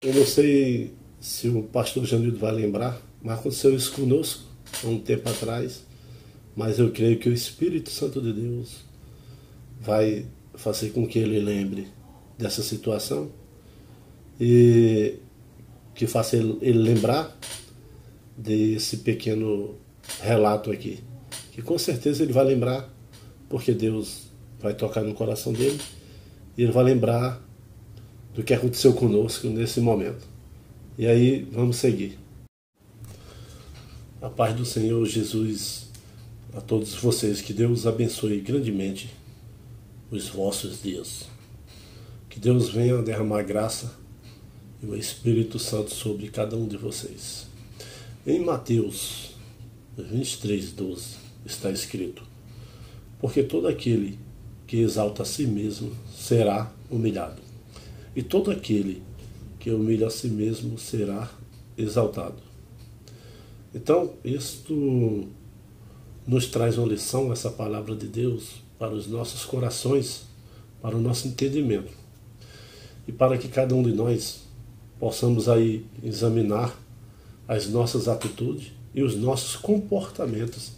Eu não sei se o pastor Janildo vai lembrar, mas aconteceu isso conosco há um tempo atrás. Mas eu creio que o Espírito Santo de Deus vai fazer com que ele lembre dessa situação e que faça ele lembrar desse pequeno relato aqui. Que com certeza ele vai lembrar, porque Deus vai tocar no coração dele e ele vai lembrar do que aconteceu conosco nesse momento. E aí vamos seguir. A paz do Senhor Jesus a todos vocês, que Deus abençoe grandemente os vossos dias. Que Deus venha derramar graça e o Espírito Santo sobre cada um de vocês. Em Mateus 23:12 está escrito: porque todo aquele que exalta a si mesmo será humilhado, e todo aquele que humilha a si mesmo será exaltado. Então, isto nos traz uma lição, essa palavra de Deus, para os nossos corações, para o nosso entendimento. E para que cada um de nós possamos aí examinar as nossas atitudes e os nossos comportamentos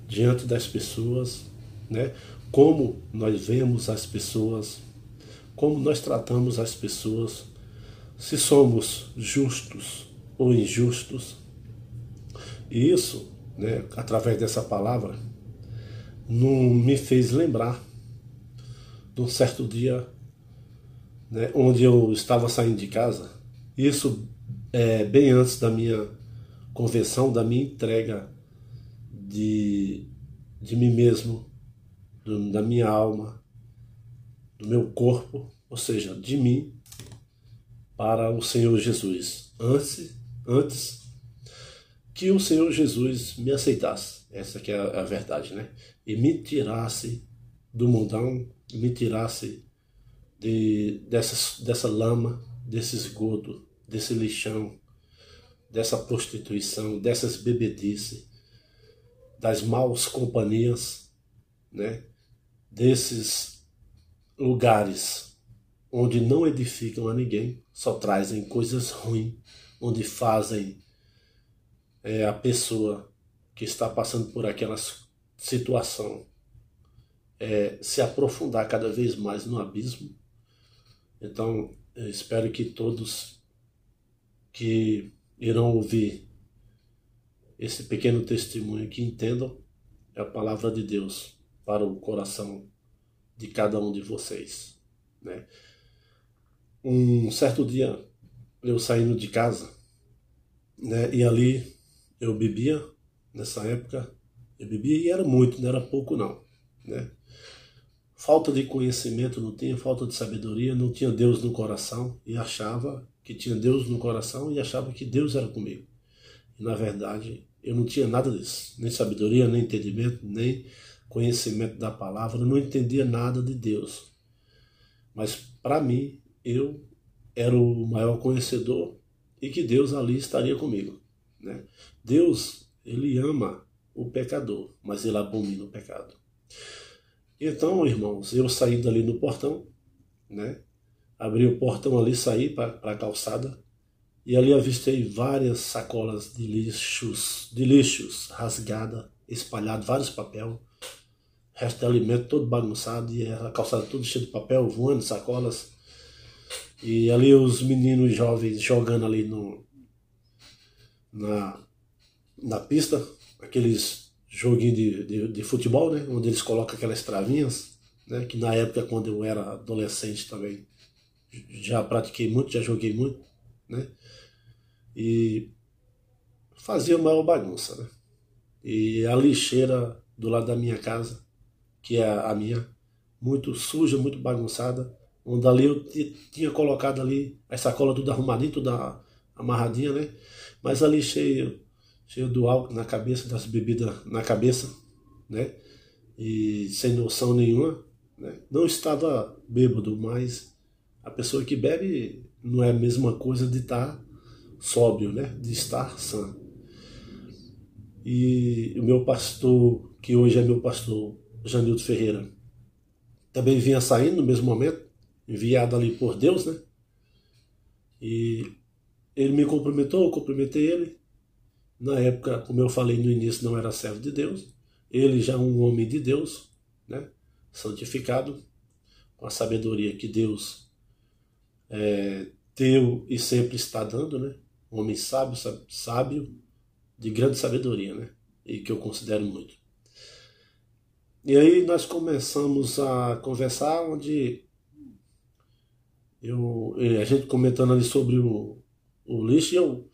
diante das pessoas, né? Como nós vemos as pessoas, como nós tratamos as pessoas, se somos justos ou injustos. E isso, né, através dessa palavra, me fez lembrar de um certo dia, né, onde eu estava saindo de casa. Isso bem antes da minha conversão, da minha entrega de mim mesmo, da minha alma, do meu corpo, ou seja, de mim para o Senhor Jesus. Antes que o Senhor Jesus me aceitasse, essa que é a verdade, né? E me tirasse do mundão, me tirasse dessa lama, desse esgoto, desse lixão, dessa prostituição, dessas bebedices, das maus companhias, né? Desses lugares onde não edificam a ninguém, só trazem coisas ruins, onde fazem a pessoa que está passando por aquela situação se aprofundar cada vez mais no abismo. Então, eu espero que todos que irão ouvir esse pequeno testemunho, que entendam a palavra de Deus para o coração de cada um de vocês, né? Um certo dia, eu saindo de casa, né, e ali eu bebia, nessa época, eu bebia e era muito, não era pouco não, né? Falta de conhecimento não tinha, falta de sabedoria, não tinha Deus no coração e achava que tinha Deus no coração e achava que Deus era comigo. E na verdade, eu não tinha nada disso, nem sabedoria, nem entendimento, nem conhecimento da palavra, eu não entendia nada de Deus. Mas para mim, eu era o maior conhecedor e que Deus ali estaria comigo, né? Deus, ele ama o pecador, mas ele abomina o pecado. Então, irmãos, eu saindo ali no portão, né? Abri o portão ali, saí para a calçada e ali avistei várias sacolas de lixos rasgadas, espalhadas, vários papéis, resto de alimento todo bagunçado e a calçada toda cheia de papel, voando, sacolas. E ali os meninos jovens jogando ali na pista, aqueles joguinhos de futebol, né? Onde eles colocam aquelas travinhas, né? Que na época, quando eu era adolescente também, já pratiquei muito, já joguei muito, né? E fazia maior bagunça, né? E a lixeira do lado da minha casa, que é a minha, muito suja, muito bagunçada, onde ali eu tinha colocado ali as sacolas tudo arrumadinho, tudo amarradinha, né? Mas ali cheio do álcool na cabeça, das bebidas na cabeça, né? E sem noção nenhuma, né? Não estava bêbado, mas a pessoa que bebe não é a mesma coisa de estar sóbrio, né? De estar sã. E o meu pastor, que hoje é meu pastor, Janildo Ferreira, também vinha saindo no mesmo momento, enviado ali por Deus, né? E ele me cumprimentou, eu cumprimentei ele. Na época, como eu falei no início, não era servo de Deus. Ele já um homem de Deus, né? Santificado, com a sabedoria que Deus deu e sempre está dando, né? Um homem sábio, sábio, de grande sabedoria, né? E que eu considero muito. E aí nós começamos a conversar, onde a gente comentando ali sobre o lixo, e eu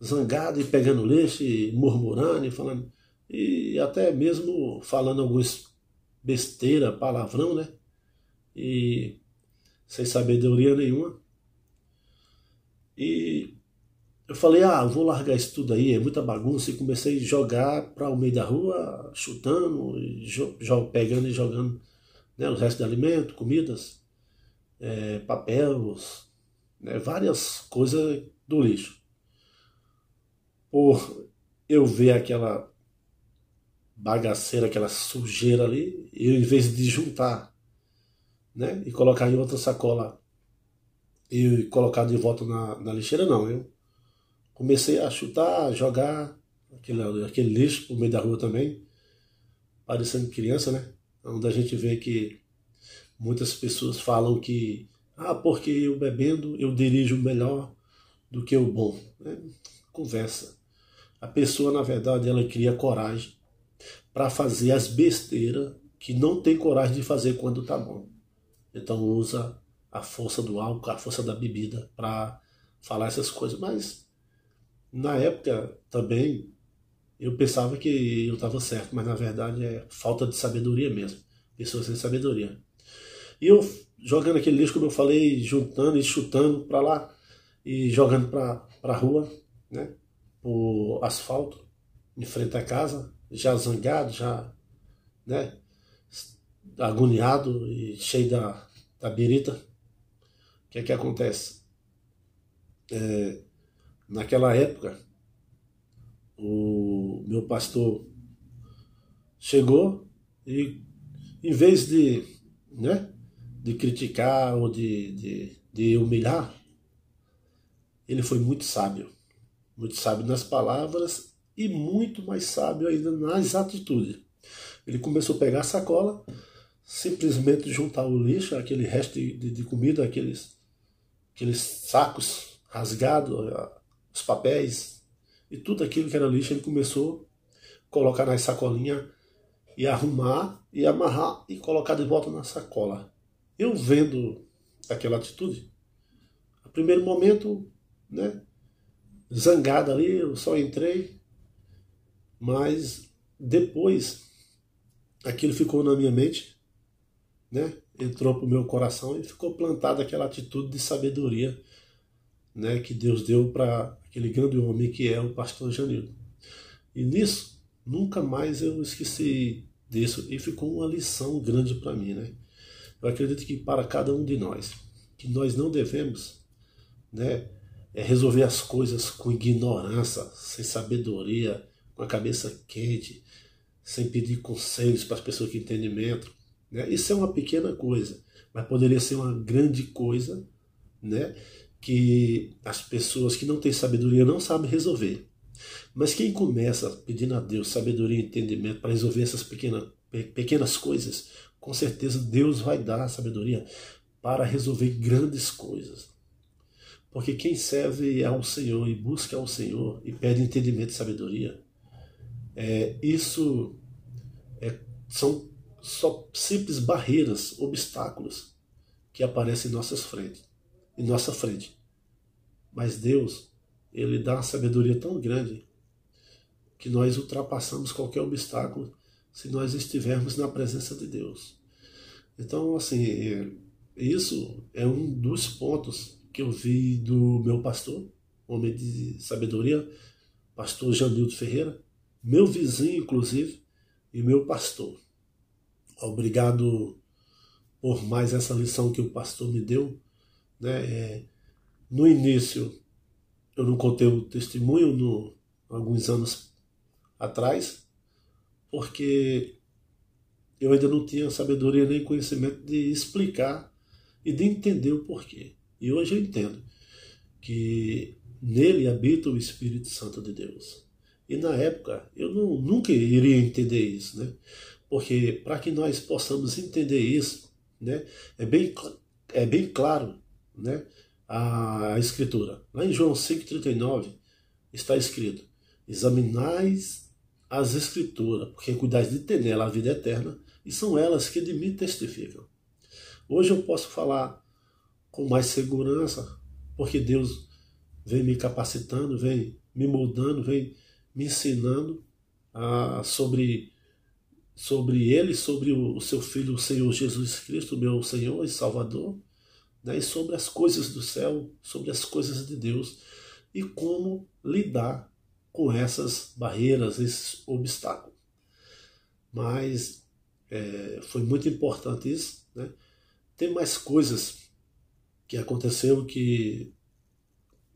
zangado e pegando lixo e murmurando e falando, e até mesmo falando algumas besteira, palavrão, né? E sem sabedoria nenhuma. E eu falei, eu vou largar isso tudo aí, é muita bagunça, e comecei a jogar para o meio da rua, chutando, pegando e jogando, né, os restos de alimento, comidas, papéis, né, várias coisas do lixo. Por eu ver aquela bagaceira, aquela sujeira ali, eu, em vez de juntar, né, e colocar em outra sacola e colocar de volta na lixeira, não. Eu comecei a chutar, a jogar aquele lixo por meio da rua também, parecendo criança, né? Onde a gente vê que muitas pessoas falam que, porque eu bebendo eu dirijo melhor do que o bom. Conversa. A pessoa, na verdade, ela cria coragem para fazer as besteiras que não tem coragem de fazer quando tá bom. Então usa a força do álcool, a força da bebida para falar essas coisas. Mas na época também eu pensava que eu estava certo, mas na verdade é falta de sabedoria mesmo. Pessoas sem sabedoria. E eu jogando aquele lixo, como eu falei, juntando e chutando para lá e jogando para a rua, né? O asfalto, em frente à casa, já zangado, já, né? Agoniado e cheio da birita. O que é que acontece? Naquela época, o meu pastor chegou e, em vez de, né, de criticar ou de humilhar, ele foi muito sábio nas palavras e muito mais sábio ainda nas atitudes. Ele começou a pegar a sacola, simplesmente juntar o lixo, aquele resto de comida, aqueles sacos rasgados, os papéis e tudo aquilo que era lixo, ele começou a colocar nas sacolinhas e arrumar e amarrar e colocar de volta na sacola. Eu vendo aquela atitude, a primeiro momento, né, zangado ali, eu só entrei, mas depois aquilo ficou na minha mente, né, entrou para o meu coração e ficou plantada aquela atitude de sabedoria, né, que Deus deu para aquele grande homem que é o pastor Janildo. E nisso, nunca mais eu esqueci disso, e ficou uma lição grande para mim, né? Eu acredito que para cada um de nós, que nós não devemos, né, resolver as coisas com ignorância, sem sabedoria, com a cabeça quente, sem pedir conselhos para as pessoas que têm entendimento, né? Isso é uma pequena coisa, mas poderia ser uma grande coisa, né, que as pessoas que não têm sabedoria não sabem resolver. Mas quem começa pedindo a Deus sabedoria e entendimento para resolver essas pequenas coisas, com certeza Deus vai dar a sabedoria para resolver grandes coisas. Porque quem serve ao Senhor e busca ao Senhor e pede entendimento e sabedoria, isso são só simples barreiras, obstáculos que aparecem em nossa frente. Mas Deus, Ele dá uma sabedoria tão grande que nós ultrapassamos qualquer obstáculo se nós estivermos na presença de Deus. Então, assim, isso é um dos pontos que eu vi do meu pastor, homem de sabedoria, pastor Janildo Ferreira, meu vizinho, inclusive, e meu pastor. Obrigado por mais essa lição que o pastor me deu, né? No início, eu não contei o testemunho alguns anos atrás, porque eu ainda não tinha sabedoria nem conhecimento de explicar e de entender o porquê. E hoje eu entendo que nele habita o Espírito Santo de Deus. E na época eu nunca iria entender isso, né? Porque para que nós possamos entender isso, né, é bem claro, né, a Escritura. Lá em João 5,39 está escrito: examinais as Escrituras, porque cuidais de ter nela a vida eterna, e são elas que de mim testificam. Hoje eu posso falar com mais segurança, porque Deus vem me capacitando, vem me moldando, vem me ensinando sobre Ele, sobre o seu Filho, o Senhor Jesus Cristo, meu Senhor e Salvador, né, e sobre as coisas do céu, sobre as coisas de Deus, e como lidar com essas barreiras, esses obstáculos. Mas foi muito importante isso, né? Tem mais coisas que aconteceu que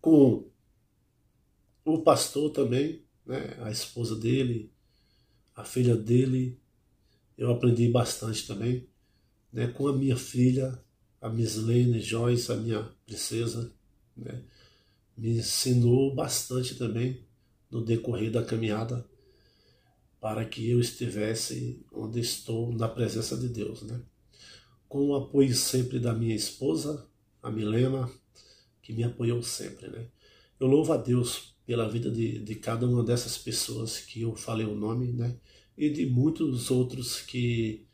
com o pastor também, né, a esposa dele, a filha dele, eu aprendi bastante também, né, com a minha filha, a Mislene Joyce, a minha princesa, né, me ensinou bastante também no decorrer da caminhada para que eu estivesse onde estou na presença de Deus, né? Com o apoio sempre da minha esposa, a Milena, que me apoiou sempre, né? Eu louvo a Deus pela vida de cada uma dessas pessoas que eu falei o nome, né? E de muitos outros que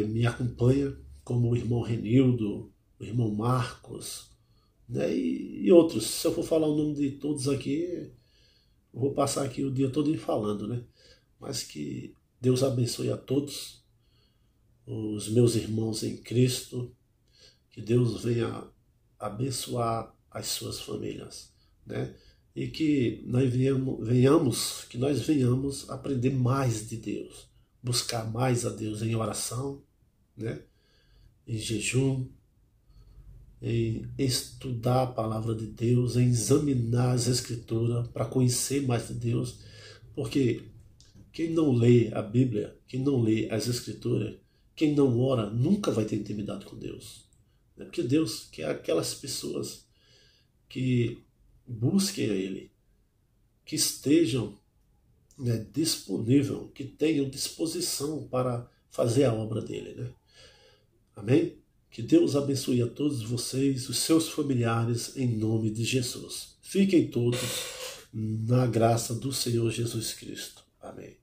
me acompanham, como o irmão Renildo, o irmão Marcos, né? E outros. Se eu for falar o nome de todos aqui, eu vou passar aqui o dia todo falando, né? Mas que Deus abençoe a todos, os meus irmãos em Cristo, que Deus venha abençoar as suas famílias, né? E que nós venhamos aprender mais de Deus, buscar mais a Deus em oração, né? Em jejum, em estudar a palavra de Deus, em examinar as Escrituras para conhecer mais de Deus, porque quem não lê a Bíblia, quem não lê as Escrituras, quem não ora, nunca vai ter intimidade com Deus. Porque Deus quer aquelas pessoas que busquem a Ele, que estejam, né, disponíveis, que tenham disposição para fazer a obra dele, né? Amém? Que Deus abençoe a todos vocês, os seus familiares, em nome de Jesus. Fiquem todos na graça do Senhor Jesus Cristo. Amém.